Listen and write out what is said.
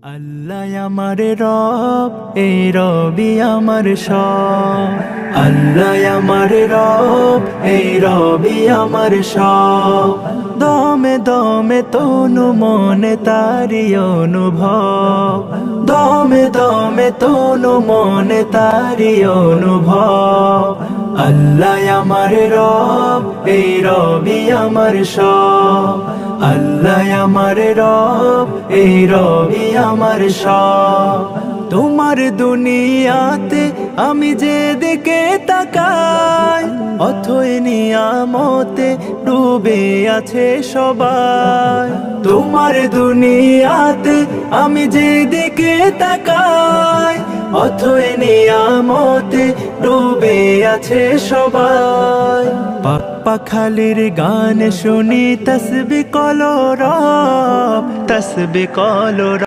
আল্লাহ আমার রব, এই রবি আমার সব। আল্লাহ আমার রব, এই রবি আমার সব। দমে দমে তনু মনে তারি অনুভব, দমে দমে তনু মনে তারি অনুভব। আল্লাহ আমার রব, এই রবি আমার সব। আল্লাহ আমার রব, এই রবি আমার সব। তোমার দুনিয়াতে আমি যেদিকে তাকাই, অথই নিয়ামতে ডুবে আছে সবাই। তোমার দুনিয়াতে আমি যেদিকে তাকাই, অথই নিয়ামতে ডুবে আছে সবাই। পাপ্পা খালির গান শুনি তসবিহ কলো রব, তসবিহ কলো রব।